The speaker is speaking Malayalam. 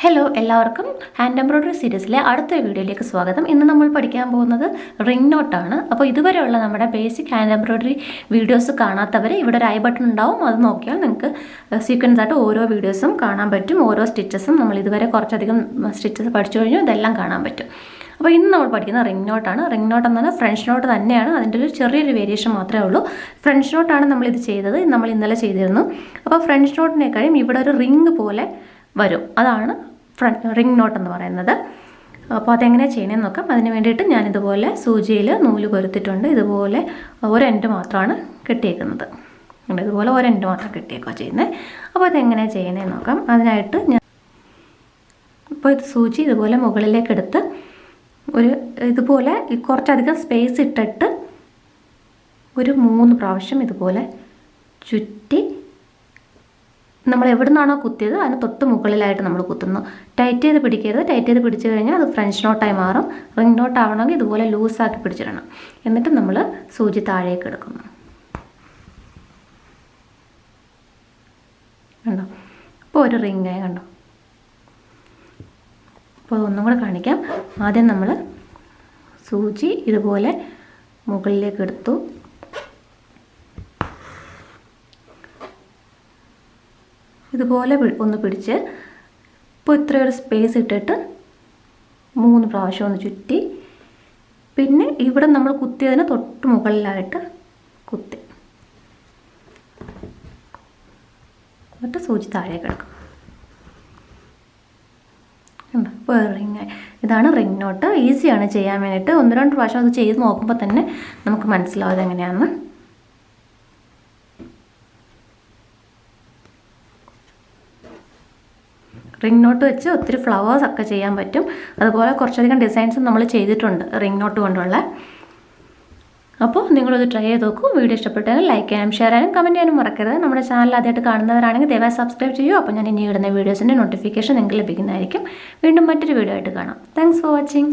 ഹലോ എല്ലാവർക്കും ഹാൻഡ് എംബ്രോയ്ഡറി സീരീസിലെ അടുത്ത വീഡിയോയിലേക്ക് സ്വാഗതം. ഇന്ന് നമ്മൾ പഠിക്കാൻ പോകുന്നത് റിംഗ് നോട്ടാണ്. അപ്പോൾ ഇതുവരെയുള്ള നമ്മുടെ ബേസിക് ഹാൻഡ് എംബ്രോയ്ഡറി വീഡിയോസ് കാണാത്തവർ ഇവിടെ ഒരു ഐ ബട്ടൺ ഉണ്ടാവും, അത് നോക്കിയാൽ നിങ്ങൾക്ക് സീക്വൻസ് ആയിട്ട് ഓരോ വീഡിയോസും കാണാൻ പറ്റും. ഓരോ സ്റ്റിച്ചസും നമ്മൾ ഇതുവരെ കുറച്ചധികം സ്റ്റിച്ചസ് പഠിച്ചു കഴിഞ്ഞു, ഇതെല്ലാം കാണാൻ പറ്റും. അപ്പോൾ ഇന്ന് നമ്മൾ പഠിക്കുന്നത് റിംഗ് നോട്ടാണ്. റിംഗ് നോട്ട് എന്ന് പറഞ്ഞാൽ ഫ്രഞ്ച് നോട്ട് തന്നെയാണ്, അതിൻ്റെ ഒരു ചെറിയൊരു വേരിയേഷൻ മാത്രമേ ഉള്ളൂ. ഫ്രഞ്ച് നോട്ടാണ് നമ്മളിത് ചെയ്തത്, നമ്മൾ ഇന്നലെ ചെയ്തിരുന്നു. അപ്പോൾ ഫ്രഞ്ച് നോട്ടിനേക്കാളും ഇവിടെ ഒരു റിംഗ് പോലെ വരും, അതാണ് റിംഗ് നോട്ട് എന്ന് പറയുന്നത്. അപ്പോൾ അതെങ്ങനെ ചെയ്യണമെന്ന് നോക്കാം. അതിന് വേണ്ടിയിട്ട് ഞാനിതുപോലെ സൂചിയിൽ നൂല് കൊരുത്തിട്ടുണ്ട്. ഇതുപോലെ ഒരെൻഡ് മാത്രമാണ് കെട്ടിയേക്കുന്നത്, ഇതുപോലെ ഒരെൻഡ് മാത്രം കെട്ടിയേക്കുക ചെയ്യുന്നത്. അപ്പോൾ അതെങ്ങനെ ചെയ്യണമെന്ന് നോക്കാം. അതിനായിട്ട് ഞാൻ ഇപ്പോൾ ഇത് സൂചി ഇതുപോലെ മുകളിലേക്ക് എടുത്ത് ഒരു ഇതുപോലെ കുറച്ചധികം സ്പേസ് ഇട്ടിട്ട് ഒരു 3 പ്രാവശ്യം ഇതുപോലെ ചുറ്റി നമ്മൾ എവിടെ നിന്നാണോ കുത്തിയത് അതിന് തൊട്ട് മുകളിലായിട്ട് നമ്മൾ കുത്തുന്നു. ടൈറ്റ് ചെയ്ത് പിടിക്കരുത്. ടൈറ്റ് ചെയ്ത് പിടിച്ചു കഴിഞ്ഞാൽ അത് ഫ്രഞ്ച് നോട്ടായി മാറും. റിംഗ് നോട്ട് ആവണമെങ്കിൽ ഇതുപോലെ ലൂസാക്കി പിടിച്ചിടണം. എന്നിട്ട് നമ്മൾ സൂചി താഴേക്ക് എടുക്കുന്നു. കണ്ടോ, അപ്പോൾ ഒരു റിംഗായി കണ്ടോ. അപ്പോൾ ഒന്നും കൂടെ കാണിക്കാം. ആദ്യം നമ്മൾ സൂചി ഇതുപോലെ മുകളിലേക്ക് എടുത്തു. ഇതുപോലെ ഒന്ന് പിടിച്ച് ഇപ്പോൾ ഇത്രയൊരു സ്പേസ് ഇട്ടിട്ട് 3 പ്രാവശ്യം ഒന്ന് ചുറ്റി, പിന്നെ ഇവിടെ നമ്മൾ കുത്തിയതിന് തൊട്ട് മുകളിലായിട്ട് കുത്തി, എന്നിട്ട് സൂചി താഴേക്ക് എടുക്കും. ഇപ്പോൾ റിംഗ്, ഇതാണ് റിംഗ് നോട്ട്. ഈസിയാണ് ചെയ്യാൻ വേണ്ടിയിട്ട്. 1-2 പ്രാവശ്യം അത് ചെയ്ത് നോക്കുമ്പോൾ തന്നെ നമുക്ക് മനസ്സിലാവും അതെങ്ങനെയാണെന്ന്. റിംഗ് നോട്ട് വെച്ച് ഒത്തിരി ഫ്ലവേഴ്സ് ഒക്കെ ചെയ്യാൻ പറ്റും. അതുപോലെ കുറച്ചധികം ഡിസൈൻസ് നമ്മൾ ചെയ്തിട്ടുണ്ട് റിംഗ് നോട്ട് കൊണ്ടുള്ള. അപ്പോൾ നിങ്ങളത് ട്രൈ ചെയ്ത് നോക്കൂ. വീഡിയോ ഇഷ്ടപ്പെട്ടെങ്കിൽ ലൈക്ക് ചെയ്യാനും ഷെയർ ചെയ്യാനും കമൻറ്റ് ചെയ്യാനും മറക്കരുത്. നമ്മുടെ ചാനൽ ആദ്യമായിട്ട് കാണുന്നവരാണെങ്കിൽ ദയവായി സബ്സ്ക്രൈബ് ചെയ്യൂ. അപ്പോൾ ഞാൻ ഇനി ഇടുന്ന വീഡിയോസിൻ്റെ നോട്ടിഫിക്കേഷൻ നിങ്ങൾക്ക് ലഭിക്കുന്നതായിരിക്കും. വീണ്ടും മറ്റൊരു വീഡിയോ ആയിട്ട് കാണാം. Thanks for watching.